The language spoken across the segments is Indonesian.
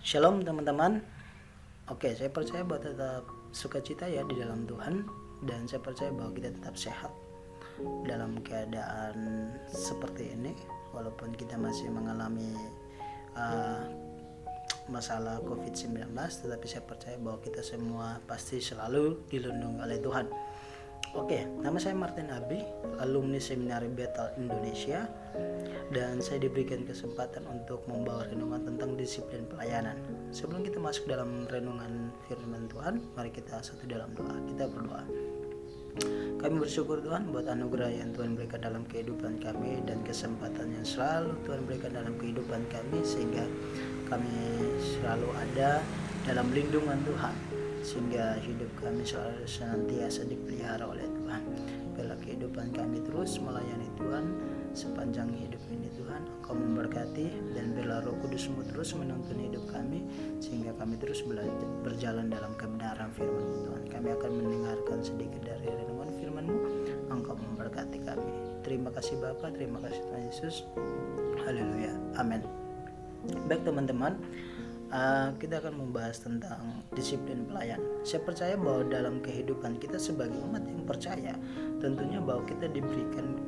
Shalom teman-teman. Oke, saya percaya bahwa tetap sukacita ya di dalam Tuhan, dan saya percaya bahwa kita tetap sehat dalam keadaan seperti ini walaupun kita masih mengalami masalah COVID-19, tetapi saya percaya bahwa kita semua pasti selalu dilindungi oleh Tuhan. Oke, nama saya Martin Abi, alumni Seminari Bethel Indonesia, dan saya diberikan kesempatan untuk membawa renungan tentang disiplin pelayanan. Sebelum kita masuk dalam renungan firman Tuhan, mari kita satu dalam doa. Kita berdoa. Kami bersyukur Tuhan buat anugerah yang Tuhan berikan dalam kehidupan kami dan kesempatan yang selalu Tuhan berikan dalam kehidupan kami, sehingga kami selalu ada dalam lindungan Tuhan, sehingga hidup kami selalu senantiasa dipelihara oleh Tuhan. Biarlah kehidupan kami terus melayani Tuhan sepanjang hidup ini Tuhan. Engkau memberkati, dan biarlah Roh Kudus-Mu terus menuntun hidup kami, sehingga kami terus berjalan dalam kebenaran firman-Mu Tuhan. Kami akan mendengarkan sedikit dari renungan firman-Mu. Engkau memberkati kami. Terima kasih Bapa, terima kasih Tuhan Yesus. Haleluya, amin. Baik teman-teman, kita akan membahas tentang disiplin pelayan. Saya percaya bahwa dalam kehidupan kita sebagai umat yang percaya, tentunya bahwa kita diberikan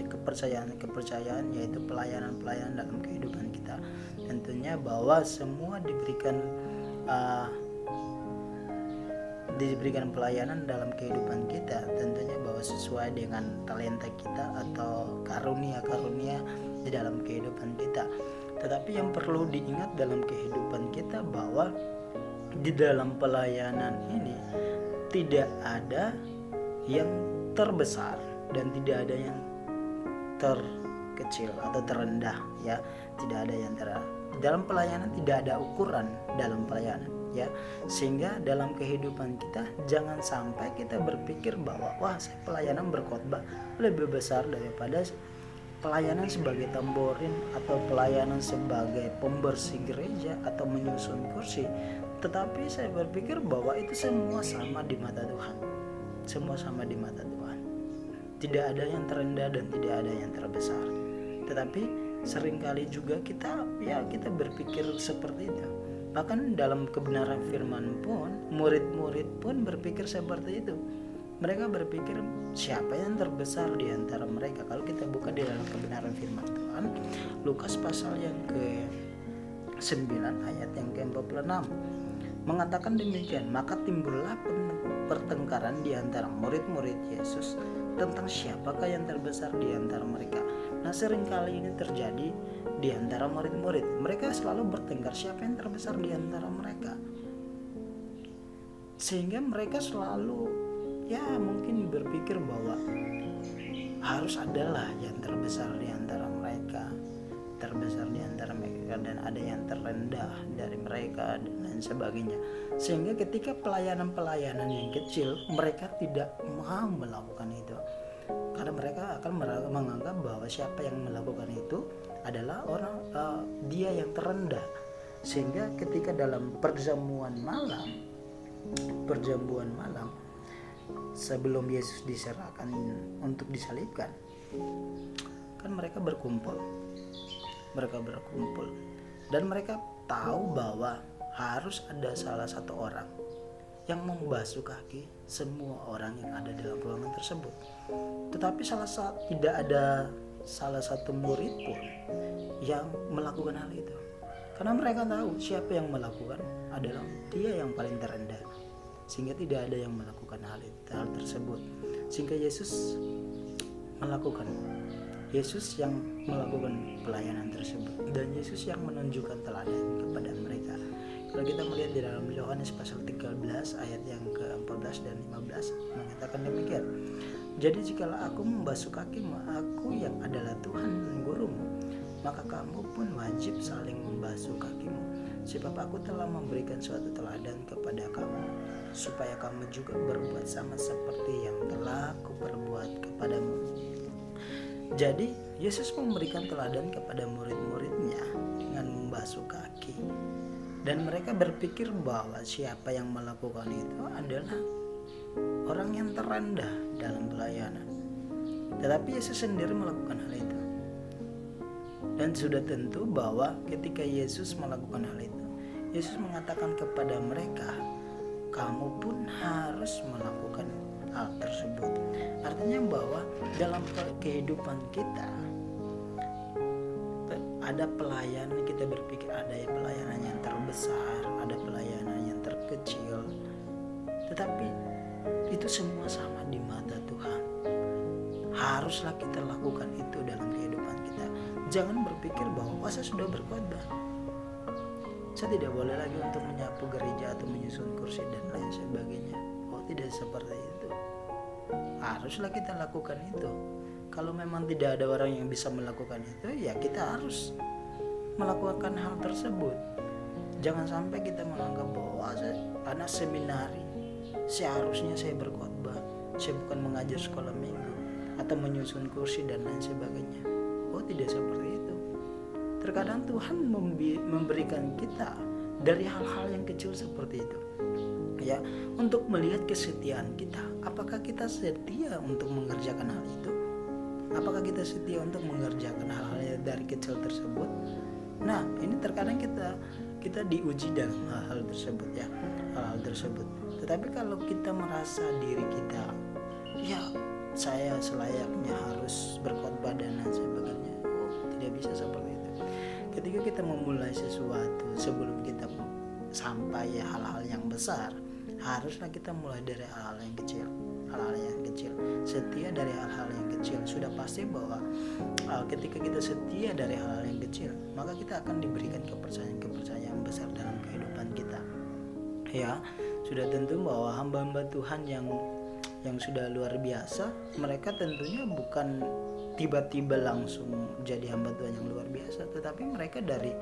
kepercayaan yaitu pelayanan dalam kehidupan kita. Tentunya bahwa semua diberikan pelayanan dalam kehidupan kita, tentunya bahwa sesuai dengan talenta kita atau karunia-karunia di dalam kehidupan kita. Tetapi yang perlu diingat dalam kehidupan kita bahwa di dalam pelayanan ini tidak ada yang terbesar dan tidak ada yang terkecil atau terendah ya. Tidak ada yang dalam pelayanan, tidak ada ukuran dalam pelayanan ya. Sehingga dalam kehidupan kita jangan sampai kita berpikir bahwa saya pelayanan berkhotbah lebih besar daripada pelayanan sebagai tamborin atau pelayanan sebagai pembersih gereja atau menyusun kursi. Tetapi saya berpikir bahwa itu semua sama di mata Tuhan. Semua sama di mata Tuhan. Tidak ada yang terendah dan tidak ada yang terbesar. Tetapi seringkali juga kita berpikir seperti itu. Bahkan dalam kebenaran firman pun, murid-murid pun berpikir seperti itu. Mereka berpikir siapa yang terbesar di antara mereka. Kalau kita buka di dalam kebenaran firman Tuhan, Lukas pasal yang ke-9 ayat yang ke-46 mengatakan demikian, maka timbullah pertengkaran di antara murid-murid Yesus tentang siapakah yang terbesar di antara mereka. Nah, seringkali ini terjadi di antara murid-murid. Mereka selalu bertengkar siapa yang terbesar di antara mereka. Sehingga mereka selalu mungkin berpikir bahwa harus adalah yang terbesar di antara mereka, dan ada yang terendah dari mereka dan lain sebagainya. Sehingga ketika pelayanan yang kecil, mereka tidak mau melakukan itu, karena mereka akan menganggap bahwa siapa yang melakukan itu adalah dia yang terendah. Sehingga ketika dalam perjamuan malam sebelum Yesus diserahkan untuk disalibkan, kan mereka berkumpul dan mereka tahu bahwa harus ada salah satu orang yang membasuh kaki semua orang yang ada dalam ruangan tersebut. Tetapi tidak ada salah satu murid pun yang melakukan hal itu, karena mereka tahu siapa yang melakukan adalah dia yang paling terendah. Sehingga tidak ada yang melakukan hal tersebut. Sehingga Yesus yang melakukan pelayanan tersebut, dan Yesus yang menunjukkan teladan kepada mereka. Kalau kita melihat di dalam Yohanes pasal 13 ayat yang ke-14 dan 15 mengatakan demikian, jadi jikalau aku membasuh kakimu, aku yang adalah Tuhan dan gurumu, maka kamu pun wajib saling membasuh kakimu. Sebab aku telah memberikan suatu teladan kepada kamu, supaya kamu juga berbuat sama seperti yang telah aku perbuat kepadamu. Jadi Yesus memberikan teladan kepada murid-muridnya dengan membasuh kaki, dan mereka berpikir bahwa siapa yang melakukan itu adalah orang yang terendah dalam pelayanan. Tetapi Yesus sendiri melakukan hal itu. Dan sudah tentu bahwa ketika Yesus melakukan hal itu, Yesus mengatakan kepada mereka, kamu pun harus melakukan hal tersebut. Artinya bahwa dalam kehidupan kita ada pelayanan, kita berpikir ada pelayanan yang terbesar, ada pelayanan yang terkecil, tetapi itu semua sama di mata Tuhan. Haruslah kita lakukan itu dalam kehidupan kita. Jangan berpikir bahwa saya sudah berkhotbah, saya tidak boleh lagi untuk menyapu gereja atau menyusun kursi dan lain sebagainya. Oh, tidak seperti itu. Haruslah kita lakukan itu. Kalau memang tidak ada orang yang bisa melakukan itu, ya kita harus melakukan hal tersebut. Jangan sampai kita menganggap bahwa saya anak seminari, seharusnya saya berkhotbah, saya bukan mengajar sekolah minggu atau menyusun kursi dan lain sebagainya. Oh, tidak seperti itu. Terkadang Tuhan memberikan kita dari hal-hal yang kecil seperti itu, ya, untuk melihat kesetiaan kita. Apakah kita setia untuk mengerjakan hal itu? Apakah kita setia untuk mengerjakan hal-hal dari kecil tersebut? Nah, ini terkadang kita diuji dalam hal-hal tersebut, ya, hal-hal tersebut. Tetapi kalau kita merasa diri kita, ya, saya selayaknya harus berkhotbah dan lain sebagainya, oh, tidak bisa seperti itu. Ketika kita memulai sesuatu, sebelum kita sampai hal-hal yang besar, haruslah kita mulai dari hal-hal yang kecil. Hal-hal yang kecil, setia dari hal-hal yang kecil. Sudah pasti bahwa ketika kita setia dari hal-hal yang kecil, maka kita akan diberikan kepercayaan besar dalam kehidupan kita. Ya, sudah tentu bahwa hamba-hamba Tuhan yang sudah luar biasa, mereka tentunya bukan tiba-tiba langsung jadi hamba Tuhan yang luar biasa, tetapi mereka dari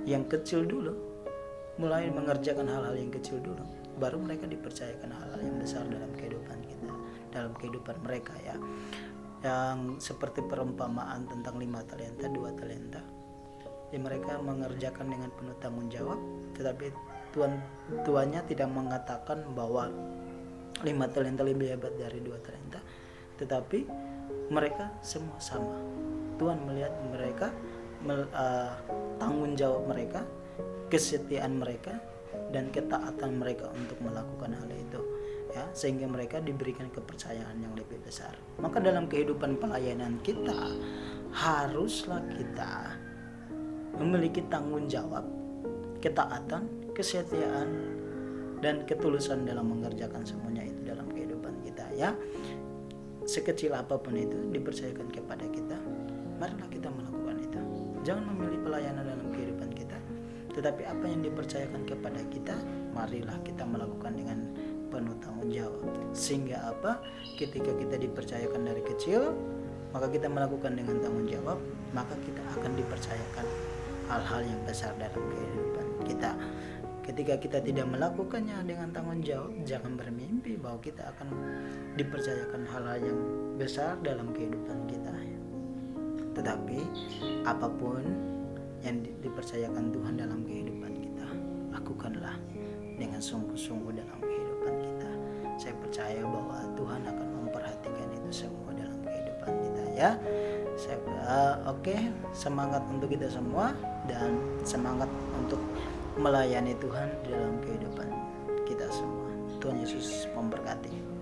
yang kecil dulu, mulai mengerjakan hal-hal yang kecil dulu, baru mereka dipercayakan hal-hal yang besar dalam kehidupan kita, dalam kehidupan mereka, ya. Yang seperti perumpamaan tentang 5 talenta, 2 talenta, ya, mereka mengerjakan dengan penuh tanggung jawab, tetapi tuannya tidak mengatakan bahwa 5 talenta lebih hebat dari 2 talenta, tetapi mereka semua sama. Tuhan melihat mereka, tanggung jawab mereka, kesetiaan mereka, dan ketaatan mereka untuk melakukan hal itu, ya, sehingga mereka diberikan kepercayaan yang lebih besar. Maka dalam kehidupan pelayanan kita, haruslah kita memiliki tanggung jawab, ketaatan, kesetiaan, dan ketulusan dalam mengerjakan semuanya itu dalam kehidupan kita, ya. Sekecil apapun itu dipercayakan kepada kita, marilah kita melakukan itu. Jangan memilih pelayanan dalam kehidupan kita, tetapi apa yang dipercayakan kepada kita, marilah kita melakukan dengan penuh tanggung jawab. Sehingga apa? Ketika kita dipercayakan dari kecil, maka kita melakukan dengan tanggung jawab, maka kita akan dipercayakan hal-hal yang besar dalam kehidupan kita. Ketika kita tidak melakukannya dengan tanggung jawab, jangan bermimpi bahwa kita akan dipercayakan hal-hal yang besar dalam kehidupan kita. Tetapi apapun yang dipercayakan Tuhan dalam kehidupan kita, lakukanlah dengan sungguh-sungguh dalam kehidupan kita. Saya percaya bahwa Tuhan akan memperhatikan itu semua dalam kehidupan kita, ya. Oke, semangat untuk kita semua, dan semangat untuk melayani Tuhan dalam kehidupan kita semua. Tuhan Yesus memberkati.